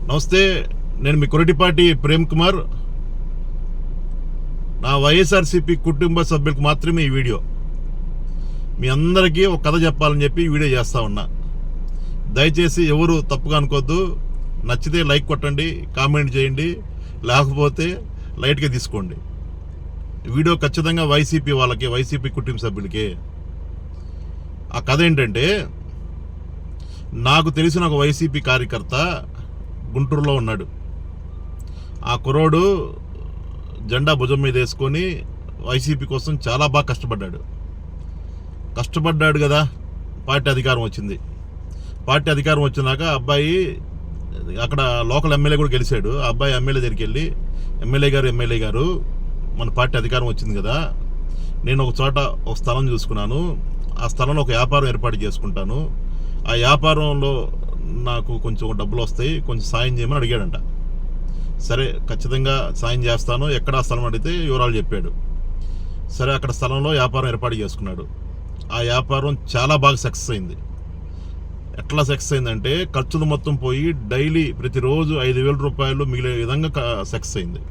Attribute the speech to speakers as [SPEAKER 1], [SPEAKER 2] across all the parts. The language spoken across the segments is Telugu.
[SPEAKER 1] నమస్తే, నేను మీ కొరటిపాటి ప్రేమ్ కుమార్. నా వైఎస్ఆర్సీపీ కుటుంబ సభ్యులకు మాత్రమే ఈ వీడియో. మీ అందరికీ ఒక కథ చెప్పాలని చెప్పి ఈ వీడియో చేస్తా ఉన్నా. దయచేసి ఎవరు తప్పుగా అనుకోవద్దు. నచ్చితే లైక్ కొట్టండి, కామెంట్ చేయండి, లేకపోతే లైట్గా తీసుకోండి. వీడియో ఖచ్చితంగా వైసీపీ వాళ్ళకి, వైసీపీ కుటుంబ సభ్యులకి. ఆ కథ ఏంటంటే, నాకు తెలిసిన ఒక వైసీపీ కార్యకర్త గుంటూరులో ఉన్నాడు. ఆ కుర్రోడు జెండా భుజం మీద వేసుకొని వైసీపీ కోసం చాలా బాగా కష్టపడ్డాడు కదా. పార్టీ అధికారం వచ్చింది. పార్టీ అధికారం వచ్చినాక అబ్బాయి అక్కడ లోకల్ ఎమ్మెల్యే కూడా గెలిచాడు. ఆ అబ్బాయి ఎమ్మెల్యే దగ్గరికి వెళ్ళి, ఎమ్మెల్యే గారు మన పార్టీ అధికారం వచ్చింది కదా, నేను ఒక చోట ఒక స్థలం చూసుకున్నాను, ఆ స్థలంలో ఒక వ్యాపారం ఏర్పాటు చేసుకుంటాను, ఆ వ్యాపారంలో నాకు కొంచెం డబ్బులు వస్తాయి, కొంచెం సాయం చేయమని అడిగాడంట. సరే, ఖచ్చితంగా సాయం చేస్తాను, ఎక్కడ ఆ స్థలం అడిగితే వివరాలు చెప్పాడు. సరే, అక్కడ స్థలంలో వ్యాపారం ఏర్పాటు చేసుకున్నాడు. ఆ వ్యాపారం చాలా బాగా సక్సెస్ అయింది. ఎట్లా సక్సెస్ అయిందంటే, ఖర్చులు మొత్తం పోయి డైలీ ప్రతిరోజు 5,000 రూపాయలు మిగిలే విధంగా సక్సెస్ అయింది.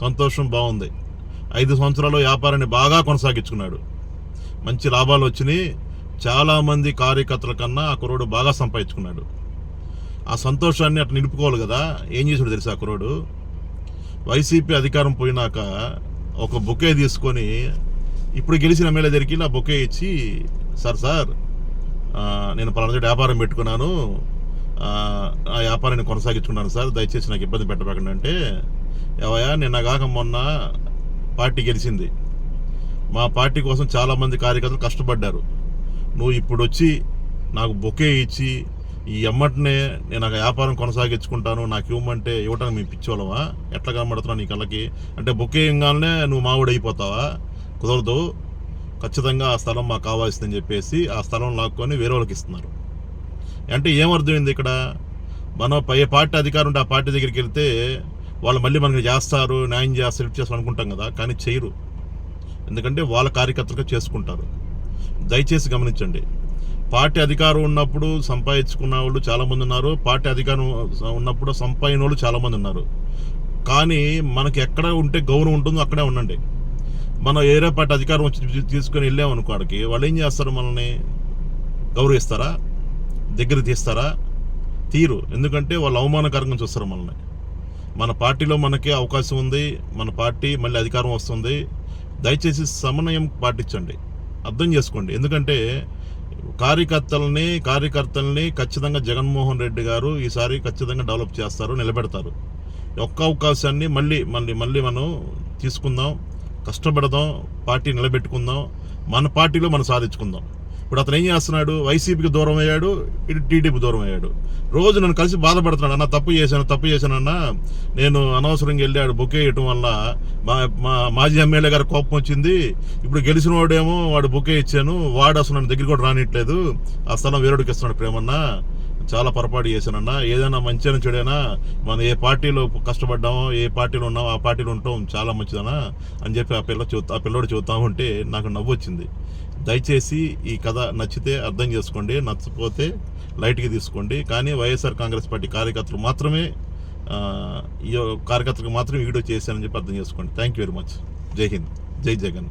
[SPEAKER 1] సంతోషం, బాగుంది. 5 సంవత్సరాలు వ్యాపారాన్ని బాగా కొనసాగించుకున్నాడు. మంచి లాభాలు వచ్చినాయి. చాలామంది కార్యకర్తల కన్నా ఆ కుర్రోడు బాగా సంపాదించుకున్నాడు. ఆ సంతోషాన్ని అట్లా నిలుపుకోవాలి కదా. ఏం చేసాడు తెలుసా ఆ కుర్రోడు? వైసీపీ అధికారం పోయినాక ఒక బొకే తీసుకొని, ఇప్పుడు గెలిచిన ఎమ్మెల్యే దగ్గరికి ఆ బొకే ఇచ్చి, సార్ నేను పలానా వ్యాపారం పెట్టుకున్నాను, ఆ వ్యాపారాన్ని కొనసాగించుకున్నాను సార్, దయచేసి నాకు ఇబ్బంది పెట్టబోకండి అంటే, ఏవయ్యా నిన్నగాక మొన్న పార్టీ గెలిచింది, మా పార్టీ కోసం చాలామంది కార్యకర్తలు కష్టపడ్డారు, నువ్వు ఇప్పుడు వచ్చి నాకు బొకే ఇచ్చి ఈ ఎమ్మటనే నేను ఆ వ్యాపారం కొనసాగించుకుంటాను, నాకు ఇవ్వమంటే ఇవ్వటానికి మేము పిచ్చోళ్ళమా? ఎట్లా కనబడుతున్నావు నీ కళ్ళకి? అంటే బొకే ఇవ్వగానే నువ్వు మావుడు అయిపోతావా? కుదరదు, ఖచ్చితంగా ఆ స్థలం మాకు కావాల్సిందని చెప్పేసి ఆ స్థలం లాక్కొని వేరే వాళ్ళకి ఇస్తున్నారు. అంటే ఏమర్థమైంది ఇక్కడ? మనం ఏ పార్టీ అధికారం ఉంటే ఆ పార్టీ దగ్గరికి వెళ్తే వాళ్ళు మళ్ళీ మనకి చేస్తారు, న్యాయం చేస్తారు, హెల్ప్ చేస్తారు అనుకుంటాం కదా, కానీ చేయరు. ఎందుకంటే వాళ్ళ కార్యకర్తలుగా చేసుకుంటారు. దయచేసి గమనించండి. పార్టీ అధికారం ఉన్నప్పుడు సంపాదించుకున్న వాళ్ళు చాలామంది ఉన్నారు, పార్టీ అధికారం ఉన్నప్పుడు సంపాదిన వాళ్ళు చాలామంది ఉన్నారు. కానీ మనకి ఎక్కడ ఉంటే గౌరవం ఉంటుందో అక్కడే ఉండండి. మనం ఏరే పార్టీ అధికారం వచ్చి తీసుకొని వెళ్ళామనుకో, అక్కడికి వాళ్ళు ఏం చేస్తారు? మనల్ని గౌరవిస్తారా? దగ్గర తీస్తారా? తీరు. ఎందుకంటే వాళ్ళు అవమానకరంగా చూస్తారు మనల్ని. మన పార్టీలో మనకి అవకాశం ఉంది, మన పార్టీ మళ్ళీ అధికారం వస్తుంది. దయచేసి సమన్వయం పాటించండి, అర్థం చేసుకోండి. ఎందుకంటే కార్యకర్తల్ని ఖచ్చితంగా జగన్మోహన్ రెడ్డి గారు ఈసారి ఖచ్చితంగా డెవలప్ చేస్తారు, నిలబెడతారు. ఒక్క అవకాశాన్ని మళ్ళీ మనం తీసుకుందాం, కష్టపడదాం, పార్టీ నిలబెట్టుకుందాం, మన పార్టీలో మనం సాధించుకుందాం. ఇప్పుడు అతను ఏం చేస్తున్నాడు? వైసీపీకి దూరం అయ్యాడు, ఇటు టీడీపీ దూరం అయ్యాడు. రోజు నన్ను కలిసి బాధపడుతున్నాడు, అన్న తప్పు చేశానన్నా, నేను అనవసరంగా వెళ్ళాడు బొకే ఇవ్వటం వల్ల మా మాజీ ఎమ్మెల్యే గారు కోపం వచ్చింది, ఇప్పుడు గెలిచిన వాడేమో వాడు బొకే ఇచ్చాను, వాడు అసలు నన్ను దగ్గర కూడా రానిట్లేదు, ఆ స్థలం వేరేడికి ఇస్తున్నాడు, ప్రేమన్నా చాలా పొరపాటు చేశానన్నా, ఏదైనా మంచిగా చెడైనా మనం ఏ పార్టీలో కష్టపడ్డామో, ఏ పార్టీలో ఉన్నామో ఆ పార్టీలో ఉంటాం, చాలా మంచిదనా అని చెప్పి ఆ పిల్లోడు చూద్దాం ఉంటే నాకు నవ్వు వచ్చింది. దయచేసి ఈ కథ నచ్చితే అర్థం చేసుకోండి, నచ్చకపోతే లైట్గా తీసుకోండి. కానీ వైఎస్ఆర్ కాంగ్రెస్ పార్టీ కార్యకర్తలకు మాత్రమే వీడియో చేశానని చెప్పి అర్థం చేసుకోండి. Thank you very much. జై హింద్, జై జగన్.